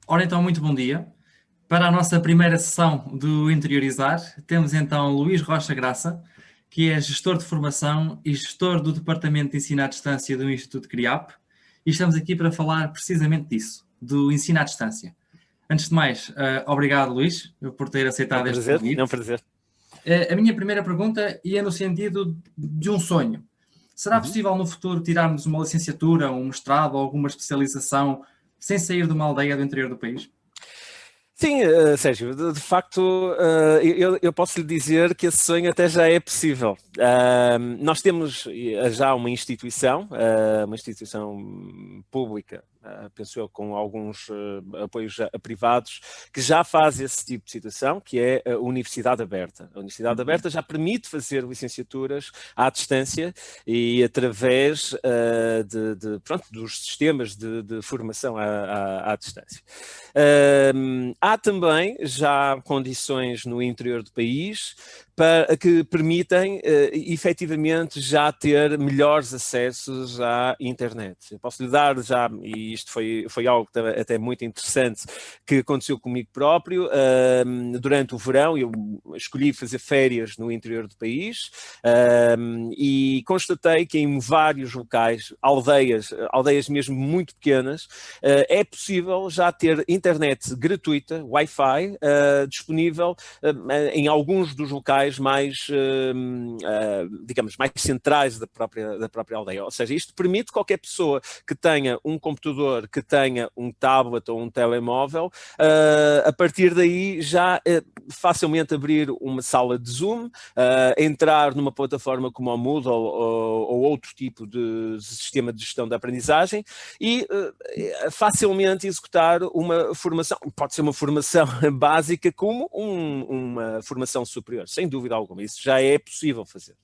Ora então, muito bom dia. Para a nossa primeira sessão do Interiorizar, temos então Luís Rocha Graça, que é gestor de formação e gestor do Departamento de Ensino à Distância do Instituto CRIAP, e estamos aqui para falar precisamente disso, do ensino à distância. Antes de mais, obrigado, Luís, por ter É um aceitado este prazer, é um convite. prazer. A minha primeira pergunta ia no sentido de um sonho. Será possível no futuro tirarmos uma licenciatura, um mestrado ou alguma especialização sem sair de uma aldeia do interior do país? Sim, Sérgio, de facto, eu posso lhe dizer que esse sonho até já é possível. Nós temos já uma instituição pública, penso eu, com alguns apoios privados, que já faz esse tipo de situação, que é a Universidade Aberta. A Universidade Aberta já permite fazer licenciaturas à distância e através dos sistemas de formação à distância. Há também já condições no interior do país que permitem efetivamente já ter melhores acessos à internet. Eu posso lhe dar já, e isto foi algo até muito interessante que aconteceu comigo próprio, durante o verão eu escolhi fazer férias no interior do país e constatei que em vários locais, aldeias mesmo muito pequenas, é possível já ter internet gratuita, Wi-Fi, disponível em alguns dos locais mais, digamos, mais centrais da própria aldeia. Ou seja, isto permite qualquer pessoa que tenha um computador, que tenha um tablet ou um telemóvel, a partir daí já facilmente abrir uma sala de Zoom, entrar numa plataforma como o Moodle ou outro tipo de sistema de gestão da aprendizagem e facilmente executar uma formação, pode ser uma formação básica como uma formação superior, sem dúvida alguma, isso já é possível fazer.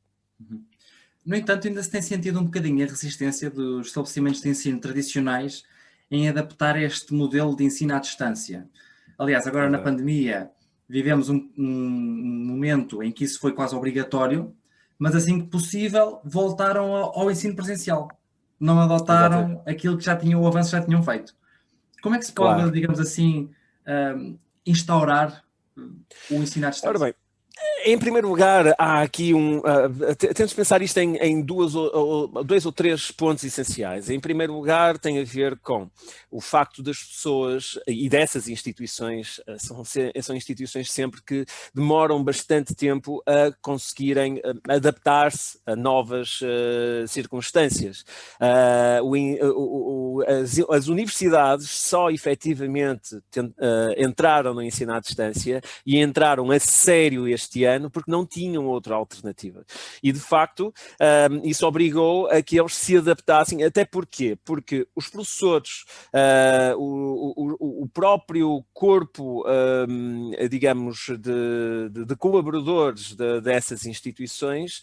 No entanto, ainda se tem sentido um bocadinho a resistência dos estabelecimentos de ensino tradicionais em adaptar este modelo de ensino à distância. Aliás, agora na Verdade. pandemia vivemos um momento em que isso foi quase obrigatório, mas assim que possível voltaram ao ensino presencial. Não Exatamente. adotaram aquilo que o avanço já tinham feito. Como é que se pode, Claro. digamos assim, instaurar o ensino à Ora distância? bem, em primeiro lugar, há aqui temos de pensar isto em dois ou três pontos essenciais. Em primeiro lugar, tem a ver com o facto das pessoas e dessas instituições, são instituições sempre que demoram bastante tempo a conseguirem adaptar-se a novas circunstâncias. As universidades só efetivamente entraram no ensino à distância e entraram a sério este ano porque não tinham outra alternativa. E, de facto, isso obrigou a que eles se adaptassem. Até porquê? Porque os professores, o próprio corpo, digamos, de colaboradores dessas instituições,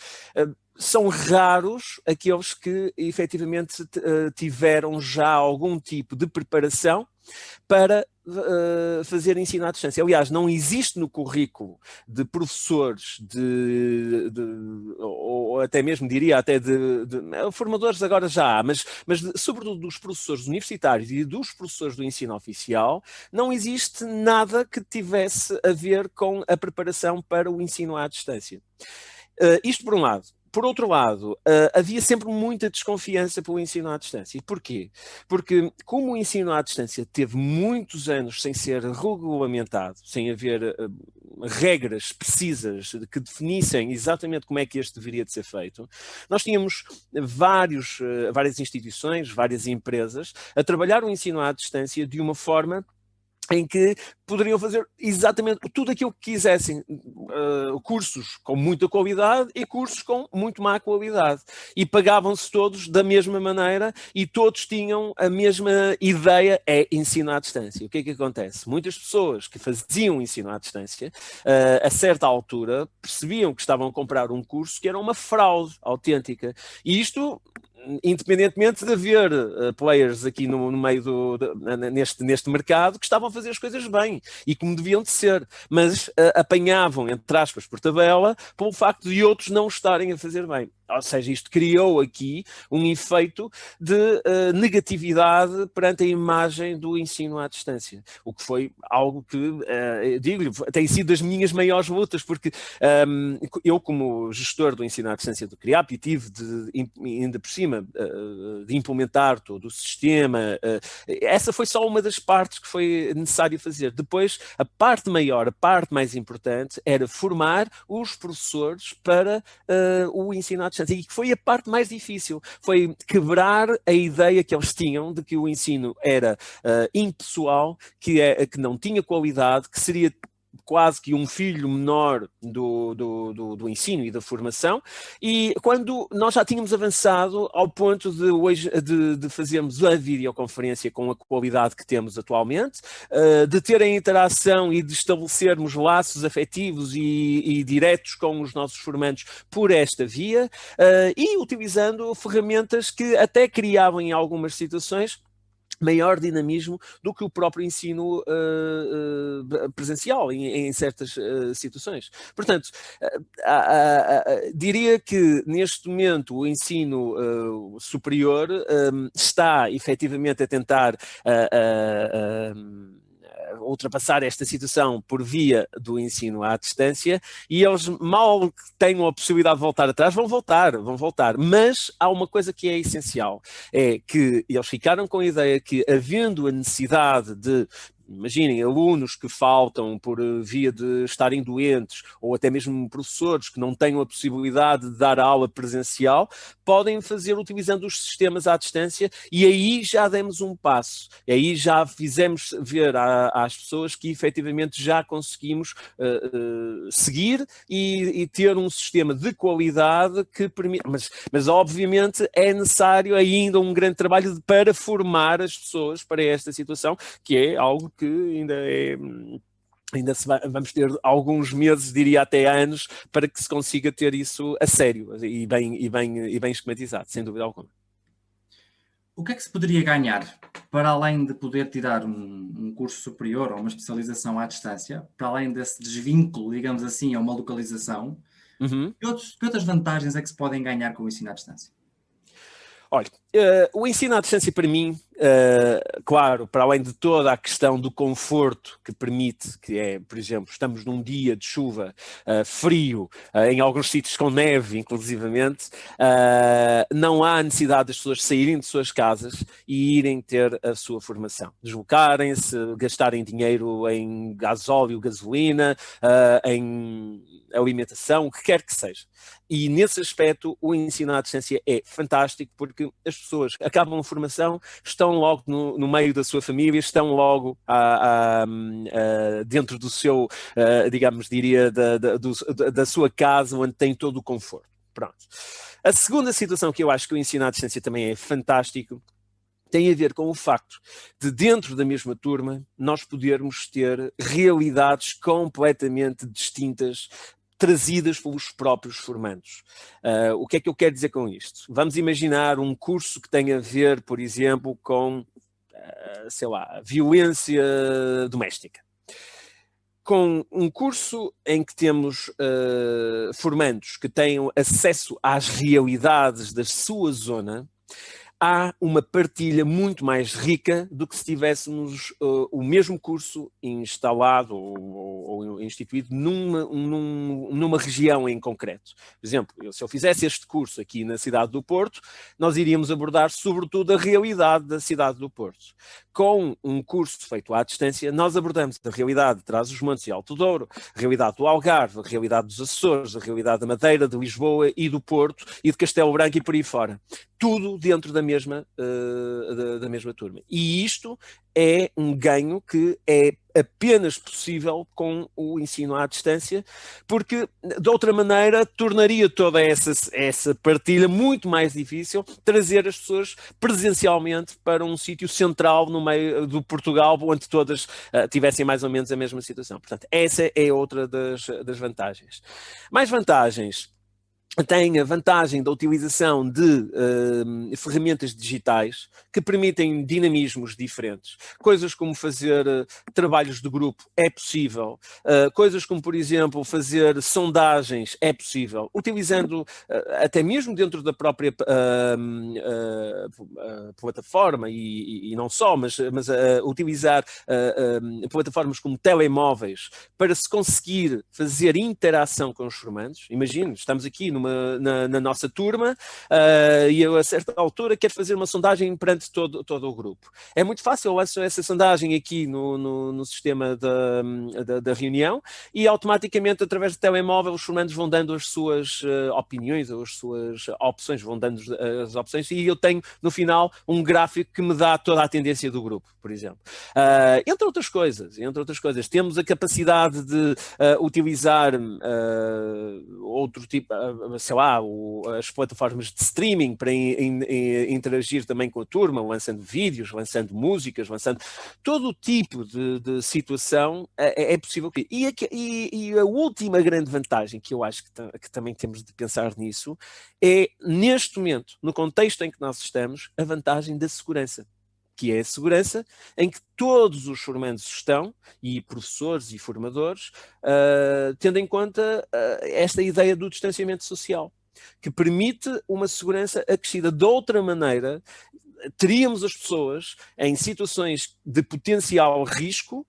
são raros aqueles que efetivamente tiveram já algum tipo de preparação para fazer ensino à distância. Aliás, não existe no currículo de professores, ou até mesmo diria até de formadores agora já há, mas sobretudo dos professores universitários e dos professores do ensino oficial, não existe nada que tivesse a ver com a preparação para o ensino à distância. Isto por um lado. Por outro lado, havia sempre muita desconfiança pelo ensino à distância. E porquê? Porque como o ensino à distância teve muitos anos sem ser regulamentado, sem haver regras precisas que definissem exatamente como é que este deveria de ser feito, nós tínhamos várias instituições, várias empresas a trabalhar o ensino à distância de uma forma em que poderiam fazer exatamente tudo aquilo que quisessem, cursos com muita qualidade e cursos com muito má qualidade. E pagavam-se todos da mesma maneira e todos tinham a mesma ideia, é ensino à distância. O que é que acontece? Muitas pessoas que faziam ensino à distância, a certa altura, percebiam que estavam a comprar um curso que era uma fraude autêntica. E isto independentemente de haver players aqui no meio neste mercado que estavam a fazer as coisas bem e como deviam de ser, mas apanhavam, entre aspas, por tabela, pelo facto de outros não estarem a fazer bem. ou seja, isto criou aqui um efeito de negatividade perante a imagem do ensino à distância, o que foi algo que, digo-lhe, tem sido das minhas maiores lutas, porque eu, como gestor do ensino à distância do CRIAP, e tive ainda por cima de implementar todo o sistema, essa foi só uma das partes que foi necessário fazer. Depois, a parte maior, a parte mais importante, era formar os professores para o ensino à distância, e que foi a parte mais difícil, foi quebrar a ideia que eles tinham de que o ensino era impessoal, que não tinha qualidade, que seria quase que um filho menor do ensino e da formação, e quando nós já tínhamos avançado ao ponto de fazermos a videoconferência com a qualidade que temos atualmente, de ter a interação e de estabelecermos laços afetivos e diretos com os nossos formandos por esta via, e utilizando ferramentas que até criavam em algumas situações maior dinamismo do que o próprio ensino presencial em certas situações. Portanto, diria que neste momento o ensino superior está efetivamente a tentar ultrapassar esta situação por via do ensino à distância, e eles mal tenham a possibilidade de voltar atrás, vão voltar, mas há uma coisa que é essencial, é que eles ficaram com a ideia que, havendo a necessidade de, imaginem, alunos que faltam por via de estarem doentes, ou até mesmo professores que não tenham a possibilidade de dar aula presencial, podem fazer utilizando os sistemas à distância, e aí já demos um passo. E aí já fizemos ver às pessoas que efetivamente já conseguimos seguir e ter um sistema de qualidade que permite. Mas obviamente é necessário ainda um grande trabalho para formar as pessoas para esta situação, que é algo que vamos ter alguns meses, diria até anos, para que se consiga ter isso a sério e bem esquematizado, sem dúvida alguma. O que é que se poderia ganhar para além de poder tirar um curso superior ou uma especialização à distância, para além desse desvínculo, digamos assim, a uma localização? Uhum. Que outras vantagens é que se podem ganhar com o ensino à distância? Olha, o ensino à distância para mim, claro, para além de toda a questão do conforto que permite, que é, por exemplo, estamos num dia de chuva, frio, em alguns sítios com neve, inclusivamente, não há necessidade das pessoas saírem de suas casas e irem ter a sua formação. Deslocarem-se, gastarem dinheiro em gasóleo, gasolina, em alimentação, o que quer que seja. E nesse aspecto o ensino à distância é fantástico, porque as pessoas acabam a formação, estão logo no meio da sua família, estão logo dentro do seu, digamos, diria, da sua casa, onde tem todo o conforto. Pronto. A segunda situação que eu acho que o ensino à distância também é fantástico tem a ver com o facto de, dentro da mesma turma, nós podermos ter realidades completamente distintas, trazidas pelos próprios formandos. O que é que eu quero dizer com isto? Vamos imaginar um curso que tenha a ver, por exemplo, com, sei lá, violência doméstica. Com um curso em que temos formandos que tenham acesso às realidades da sua zona, há uma partilha muito mais rica do que se tivéssemos o mesmo curso instalado ou instituído numa região em concreto. Por exemplo, se eu fizesse este curso aqui na cidade do Porto, nós iríamos abordar sobretudo a realidade da cidade do Porto. Com um curso feito à distância, nós abordamos a realidade de Trás-os-Montes e Alto Douro, a realidade do Algarve, a realidade dos Açores, a realidade da Madeira, de Lisboa e do Porto e de Castelo Branco e por aí fora. Tudo dentro da mesma turma. E isto é um ganho que é apenas possível com o ensino à distância, porque de outra maneira tornaria toda essa partilha muito mais difícil, trazer as pessoas presencialmente para um sítio central no meio do Portugal, onde todas tivessem mais ou menos a mesma situação. Portanto, essa é outra das vantagens. Mais vantagens. tem a vantagem da utilização de ferramentas digitais que permitem dinamismos diferentes. Coisas como fazer trabalhos de grupo é possível. Coisas como, por exemplo, fazer sondagens é possível. Utilizando até mesmo dentro da própria plataforma e não só, mas utilizar plataformas como telemóveis para se conseguir fazer interação com os formandos. Imagine, estamos aqui na nossa turma e eu a certa altura quero fazer uma sondagem perante todo o grupo. É muito fácil, eu lanço essa sondagem aqui no sistema da reunião e automaticamente através do telemóvel os formandos vão dando as suas opiniões ou as suas opções, vão dando as opções e eu tenho no final um gráfico que me dá toda a tendência do grupo, por exemplo. Entre outras coisas, temos a capacidade de utilizar outro tipo, sei lá, as plataformas de streaming para interagir também com a turma, lançando vídeos, lançando músicas, lançando todo o tipo de situação é possível. E a última grande vantagem que eu acho que também temos de pensar nisso é, neste momento, no contexto em que nós estamos, a vantagem da segurança, que é a segurança em que todos os formandos estão, e professores e formadores, tendo em conta esta ideia do distanciamento social, que permite uma segurança acrescida. De outra maneira, teríamos as pessoas em situações de potencial risco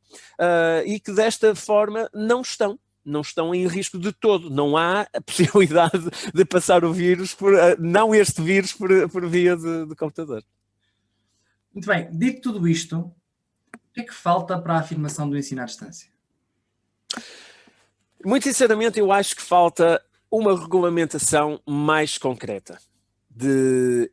e que desta forma não estão em risco de todo. Não há a possibilidade de passar o vírus, não este vírus, por via de computador. Muito bem, dito tudo isto, o que é que falta para a afirmação do ensino à distância? Muito sinceramente, eu acho que falta uma regulamentação mais concreta, de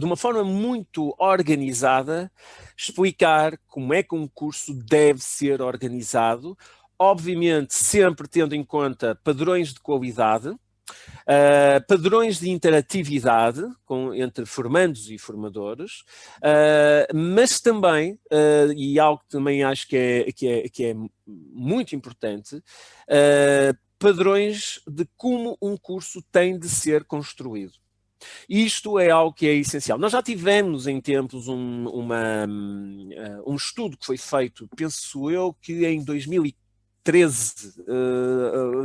uma forma muito organizada, explicar como é que um curso deve ser organizado, obviamente sempre tendo em conta padrões de qualidade, padrões de interatividade entre formandos e formadores, mas também, e algo que também acho que é muito importante, padrões de como um curso tem de ser construído. Isto é algo que é essencial. Nós já tivemos em tempos um estudo que foi feito, penso eu, que em 2013,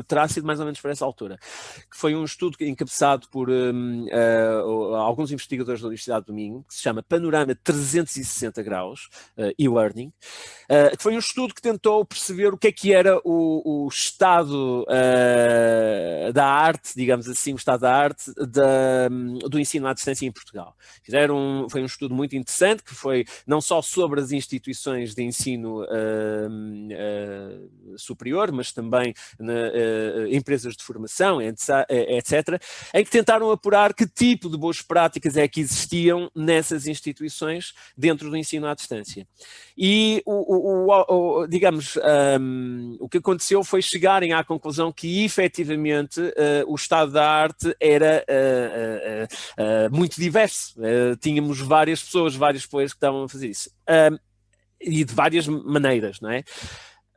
terá sido mais ou menos por essa altura, que foi um estudo encabeçado por alguns investigadores da Universidade do Minho, que se chama Panorama 360 Graus, e-learning, que foi um estudo que tentou perceber o que era o estado da arte, digamos assim, o estado da arte do ensino à distância em Portugal. Foi um estudo muito interessante, que foi não só sobre as instituições de ensino superior, mas também empresas de formação, etc., em que tentaram apurar que tipo de boas práticas é que existiam nessas instituições dentro do ensino à distância. E, digamos, o que aconteceu foi chegarem à conclusão que, efetivamente, o estado da arte era muito diverso. Tínhamos várias pessoas, vários players que estavam a fazer isso. E de várias maneiras, não é?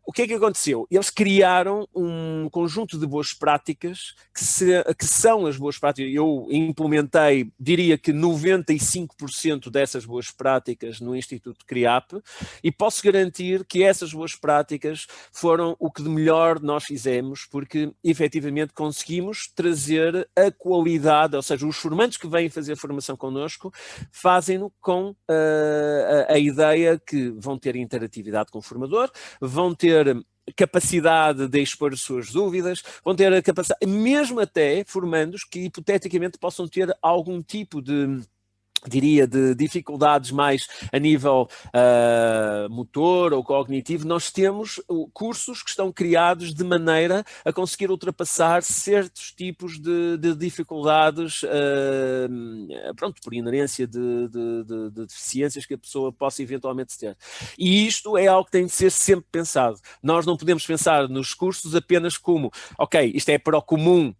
O que é que aconteceu? Eles criaram um conjunto de boas práticas que são as boas práticas. Eu implementei, diria que 95% dessas boas práticas no Instituto CRIAP e posso garantir que essas boas práticas foram o que de melhor nós fizemos, porque efetivamente conseguimos trazer a qualidade, ou seja, os formandos que vêm fazer formação connosco fazem-no com a ideia que vão ter interatividade com o formador, vão ter capacidade de expor as suas dúvidas, vão ter a capacidade, mesmo até formandos que hipoteticamente possam ter algum tipo de, diria, de dificuldades mais a nível motor ou cognitivo. Nós temos cursos que estão criados de maneira a conseguir ultrapassar certos tipos de dificuldades pronto, por inerência de deficiências que a pessoa possa eventualmente ter. E isto é algo que tem de ser sempre pensado. Nós não podemos pensar nos cursos apenas como, ok, isto é para o comum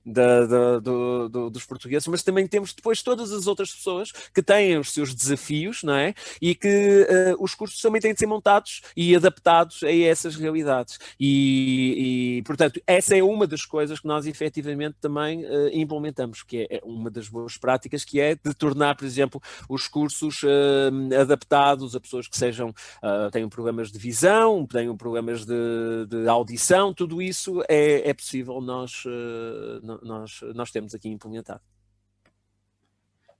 dos portugueses, mas também temos depois todas as outras pessoas que têm os seus desafios, não é? E que os cursos também têm de ser montados e adaptados a essas realidades. E portanto, essa é uma das coisas que nós efetivamente também implementamos, que é uma das boas práticas, que é de tornar, por exemplo, os cursos adaptados a pessoas que tenham problemas de visão, tenham problemas de audição, tudo isso é possível nós temos aqui implementado.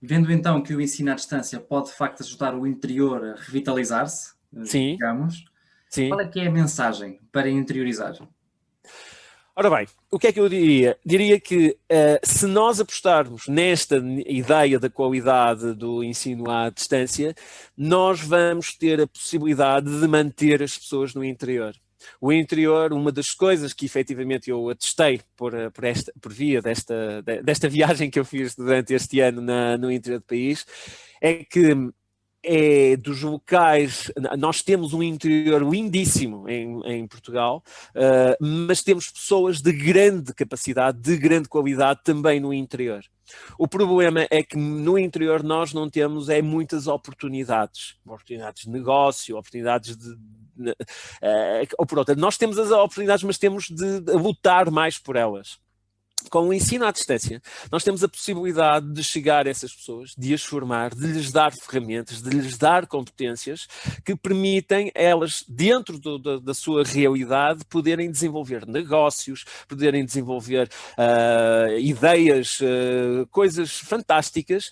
Vendo então que o ensino à distância pode de facto ajudar o interior a revitalizar-se, Sim, digamos, sim. qual é que é a mensagem para interiorizar? Ora bem, o que é que eu diria? Diria que se nós apostarmos nesta ideia da qualidade do ensino à distância, nós vamos ter a possibilidade de manter as pessoas no interior. O interior, uma das coisas que efetivamente eu atestei por via desta viagem que eu fiz durante este ano no interior do país, é que dos locais, nós temos um interior lindíssimo em Portugal, mas temos pessoas de grande capacidade, de grande qualidade também no interior. O problema é que no interior nós não temos muitas oportunidades de negócio, oportunidades ou por outra, nós temos as oportunidades, mas temos de lutar mais por elas. Com o ensino à distância, nós temos a possibilidade de chegar a essas pessoas, de as formar, de lhes dar ferramentas, de lhes dar competências que permitem elas, dentro da sua realidade, poderem desenvolver negócios, poderem desenvolver ideias, coisas fantásticas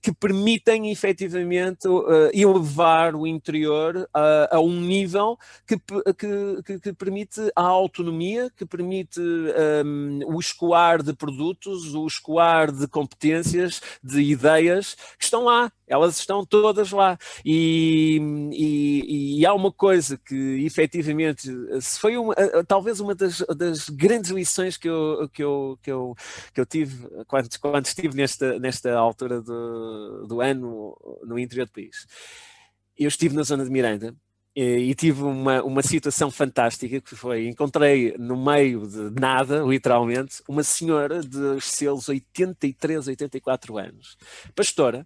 que permitem efetivamente elevar o interior a um nível que permite a autonomia, que permite o escoar de produtos, o escoar de competências, de ideias que estão lá, elas estão todas lá. E há uma coisa que efetivamente foi talvez uma das grandes lições que eu tive quando estive nesta altura do ano no interior do país. Eu estive na zona de Miranda. E tive uma situação fantástica que foi, encontrei no meio de nada, literalmente, uma senhora de seus 83, 84 anos, pastora,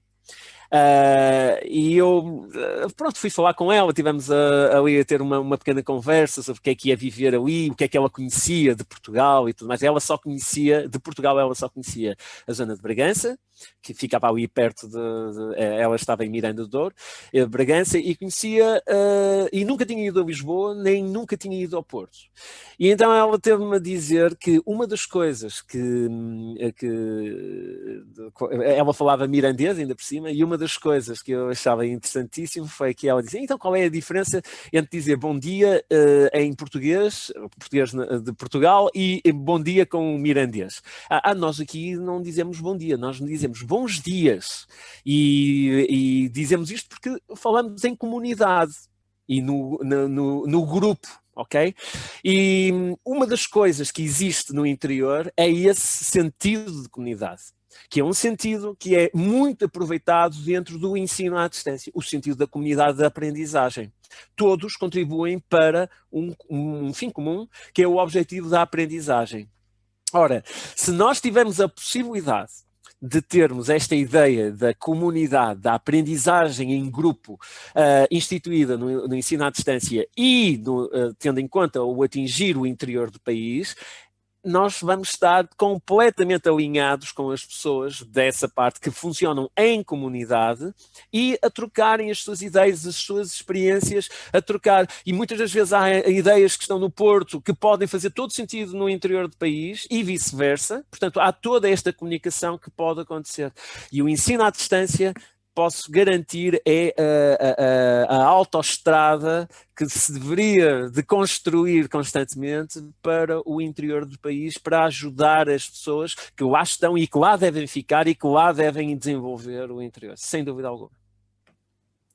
e eu, pronto, fui falar com ela, tivemos ali a ter uma pequena conversa sobre o que é que ia viver ali, o que é que ela conhecia de Portugal e tudo mais. De Portugal ela só conhecia a zona de Bragança, que ficava ali perto ela estava em Miranda do Douro, Bragança, e conhecia, e nunca tinha ido a Lisboa, nem nunca tinha ido ao Porto. E então ela teve-me a dizer que uma das coisas que ela falava mirandês ainda por cima, e uma das coisas que eu achava interessantíssimo foi que ela dizia, então qual é a diferença entre dizer bom dia em português de Portugal, e bom dia com o mirandês? Nós aqui não dizemos bom dia, nós dizemos bons dias, e dizemos isto porque falamos em comunidade e no grupo, ok? E uma das coisas que existe no interior é esse sentido de comunidade, que é um sentido que é muito aproveitado dentro do ensino à distância, o sentido da comunidade de aprendizagem. Todos contribuem para um fim comum, que é o objetivo da aprendizagem. Ora, se nós tivermos a possibilidade de termos esta ideia da comunidade, da aprendizagem em grupo instituída no ensino à distância e tendo em conta o atingir o interior do país, nós vamos estar completamente alinhados com as pessoas dessa parte que funcionam em comunidade e a trocarem as suas ideias, as suas experiências, a trocar. E muitas das vezes há ideias que estão no Porto que podem fazer todo sentido no interior do país e vice-versa. Portanto, há toda esta comunicação que pode acontecer. E o ensino à distância, posso garantir, é a autoestrada que se deveria de construir constantemente para o interior do país, para ajudar as pessoas que lá estão e que lá devem ficar e que lá devem desenvolver o interior, sem dúvida alguma.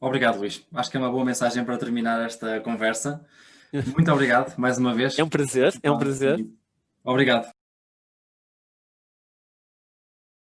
Obrigado, Luís. Acho que é uma boa mensagem para terminar esta conversa. Muito obrigado, mais uma vez. É um prazer, é um prazer. Obrigado.